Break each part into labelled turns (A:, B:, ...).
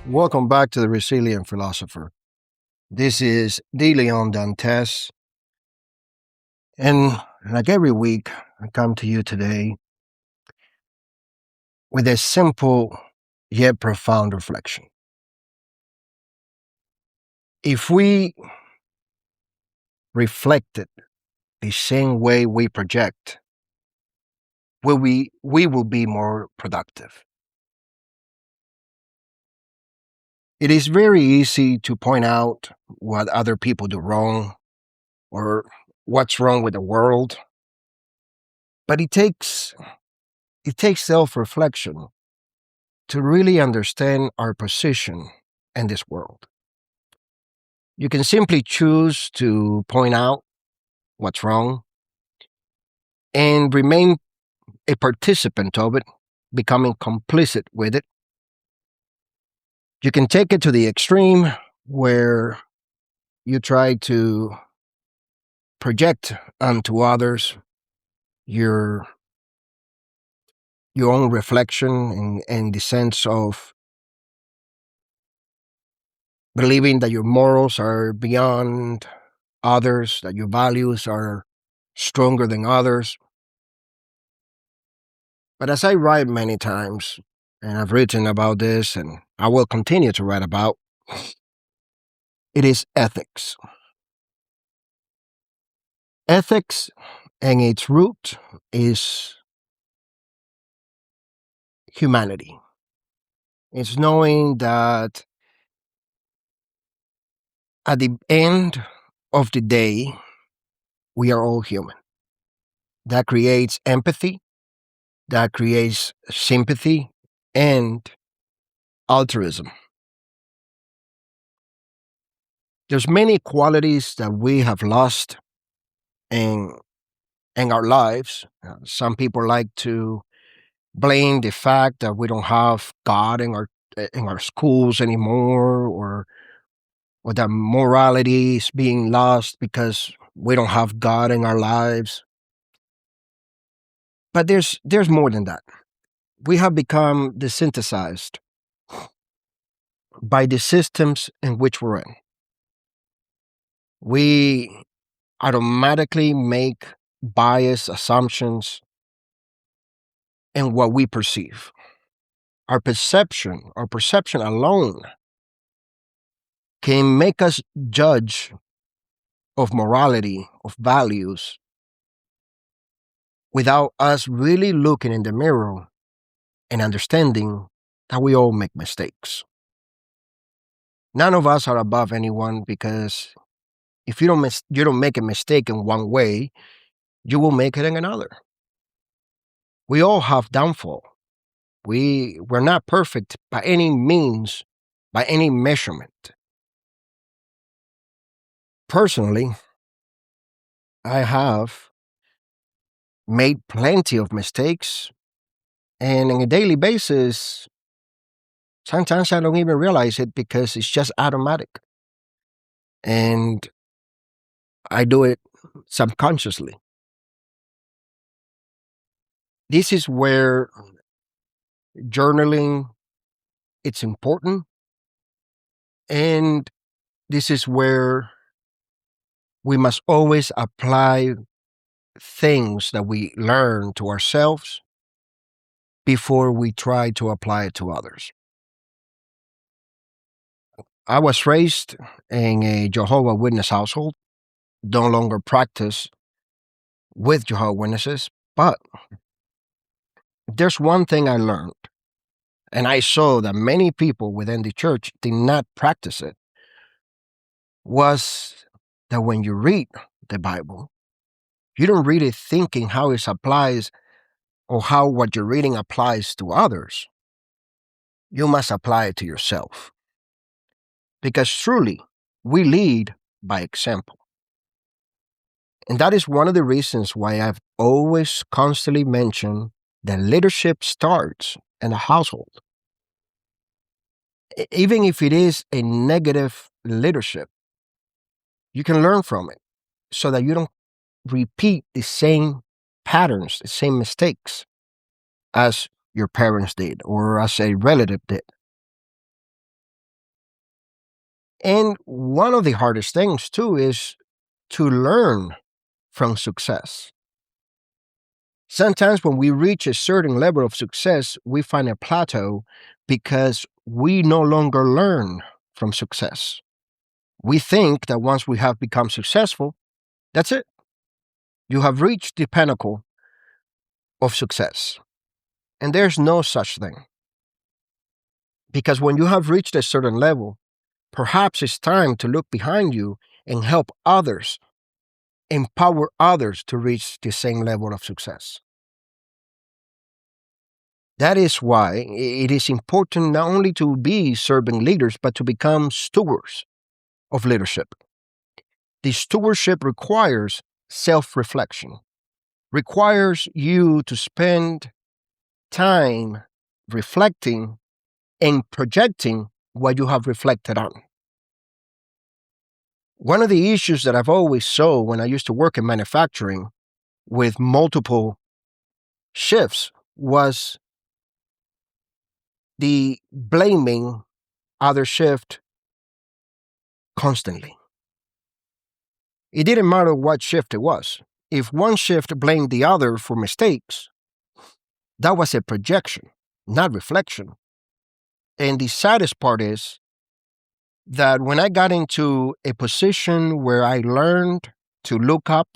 A: Welcome back to the Resilient Philosopher. This is Dantes, and like every week, I come to you today with a simple yet profound reflection. If we reflected the same way we project, we will be more productive. It is very easy to point out what other people do wrong or what's wrong with the world, but it takes self-reflection to really understand our position in this world. You can simply choose to point out what's wrong and remain a participant of it, becoming complicit with it. You can take it to the extreme where you try to project onto others your own reflection in the sense of believing that your morals are beyond others, that your values are stronger than others. But as I write many times, and I've written about this, and I will continue to write about, it is ethics. Ethics, and its root is humanity. It's knowing that at the end of the day, we are all human. That creates empathy, that creates sympathy, and altruism. There's many qualities that we have lost in our lives. Some people like to blame the fact that we don't have God in our schools anymore, or that morality is being lost because we don't have God in our lives. But there's more than that. We have become desynthesized by the systems in which we're in. We automatically make biased assumptions in what we perceive. Our perception alone can make us judge of morality, of values, without us really looking in the mirror and understanding that we all make mistakes. None of us are above anyone, because if you don't make a mistake in one way, you will make it in another. We all have downfall. We're not perfect by any means, by any measurement. Personally, I have made plenty of mistakes, and on a daily basis, sometimes I don't even realize it because it's just automatic. And I do it subconsciously. This is where journaling, it's important. And this is where we must always apply things that we learn to ourselves before we try to apply it to others. I was raised in a Jehovah Witness household, no longer practice with Jehovah Witnesses, but there's one thing I learned, and I saw that many people within the church did not practice it, was that when you read the Bible, you don't read it thinking how it applies or how what you're reading applies to others. You must apply it to yourself. Because truly, we lead by example. And that is one of the reasons why I've always constantly mentioned that leadership starts in a household. Even if it is a negative leadership, you can learn from it so that you don't repeat the same patterns, the same mistakes as your parents did or as a relative did. And one of the hardest things, too, is to learn from success. Sometimes when we reach a certain level of success, we find a plateau because we no longer learn from success. We think that once we have become successful, that's it. You have reached the pinnacle of success. And there's no such thing. Because when you have reached a certain level, perhaps it's time to look behind you and help others, empower others to reach the same level of success. That is why it is important not only to be servant leaders, but to become stewards of leadership. The stewardship requires self-reflection, requires you to spend time reflecting and projecting what you have reflected on. One of the issues that I've always saw when I used to work in manufacturing with multiple shifts was the blaming other shift constantly. It didn't matter what shift it was. If one shift blamed the other for mistakes, that was a projection, not reflection. And the saddest part is that when I got into a position where I learned to look up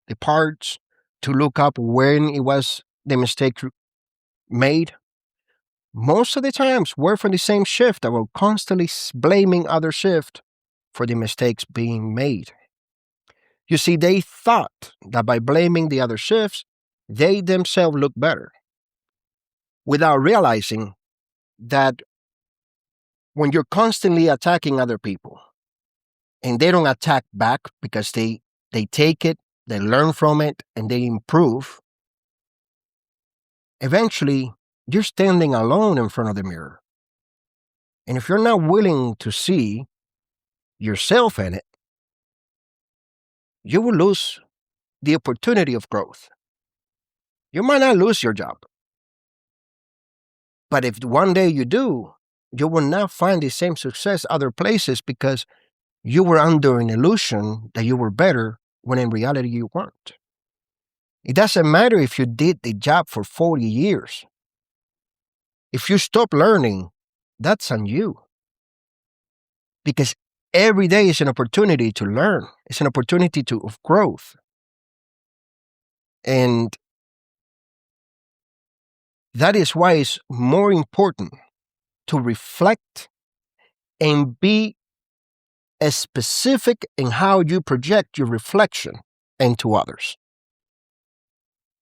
A: the parts, to look up when it was the mistake made, most of the times were from the same shift. I was constantly blaming other shift for the mistakes being made. You see, they thought that by blaming the other shifts, they themselves looked better, without realizing that when you're constantly attacking other people and they don't attack back because they take it, they learn from it, and they improve, eventually you're standing alone in front of the mirror. And if you're not willing to see yourself in it, you will lose the opportunity of growth. You might not lose your job. But if one day you do, you will not find the same success other places because you were under an illusion that you were better when in reality you weren't. It doesn't matter if you did the job for 40 years. If you stop learning, that's on you. Because every day is an opportunity to learn. It's an opportunity of growth. And that is why it's more important to reflect and be as specific in how you project your reflection into others.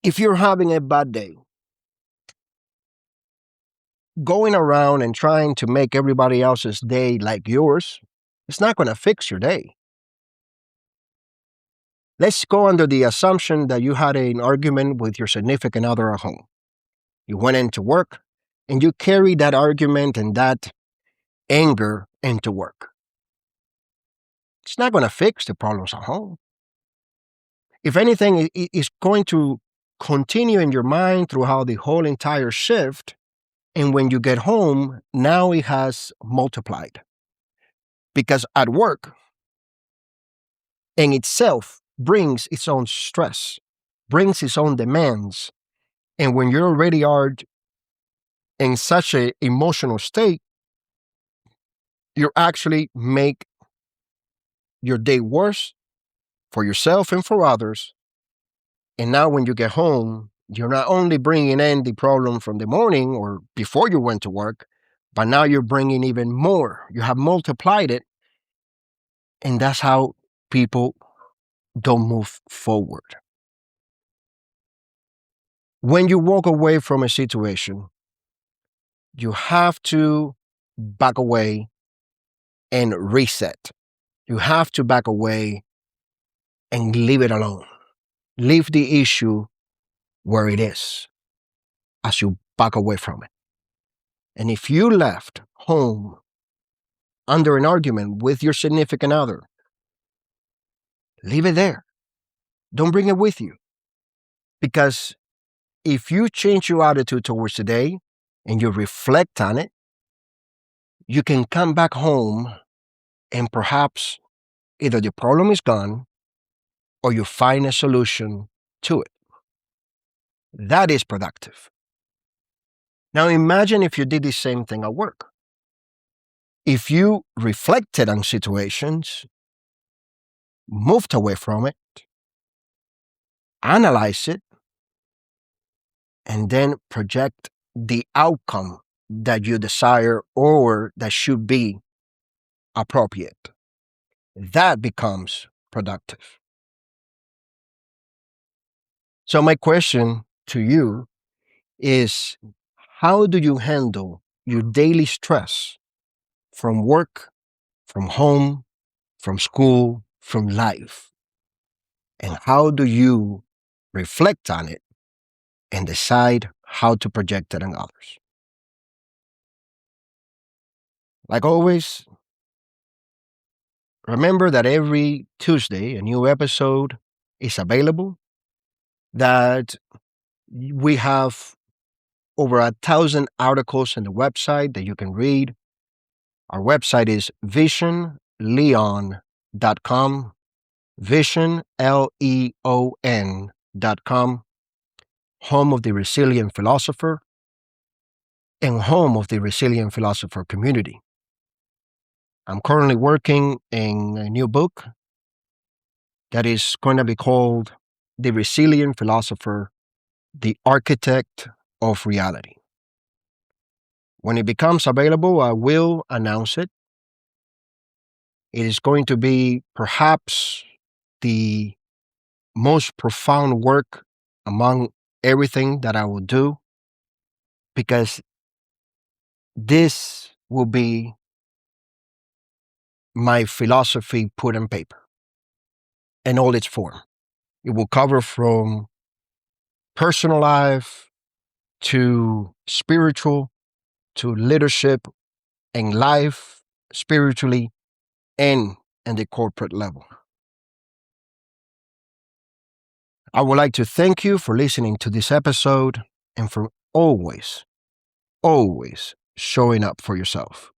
A: If you're having a bad day, going around and trying to make everybody else's day like yours, it's not going to fix your day. Let's go under the assumption that you had an argument with your significant other at home. You went into work and you carried that argument and that anger into work. It's not going to fix the problems at home. If anything, it's going to continue in your mind throughout the whole entire shift. And when you get home, now it has multiplied. Because at work, in itself, brings its own stress, brings its own demands. And when you already are in such an emotional state, you actually make your day worse for yourself and for others. And now when you get home, you're not only bringing in the problem from the morning or before you went to work, but now you're bringing even more. You have multiplied it. And that's how people don't move forward. When you walk away from a situation, you have to back away and reset. You have to back away and leave it alone. Leave the issue where it is as you back away from it. And if you left home under an argument with your significant other, leave it there. Don't bring it with you. Because if you change your attitude towards today and you reflect on it, you can come back home and perhaps either the problem is gone or you find a solution to it. That is productive. Now imagine if you did the same thing at work. If you reflected on situations, moved away from it, analyze it, and then project the outcome that you desire or that should be appropriate, that becomes productive. So, my question to you is, how do you handle your daily stress from work, from home, from school, from life? And how do you reflect on it and decide how to project it on others? Like always, remember that every Tuesday a new episode is available, that we have over 1,000 articles on the website that you can read. Our website is visionleon.com, vision, Leon.com, home of the Resilient Philosopher and home of the Resilient Philosopher community. I'm currently working in a new book that is going to be called The Resilient Philosopher, the Architect of Reality. When it becomes available, I will announce it. It is going to be perhaps the most profound work among everything that I will do, because this will be my philosophy put on paper in all its form. It will cover from personal life to spiritual to leadership and life spiritually and in the corporate level. I would like to thank you for listening to this episode and for always, always showing up for yourself.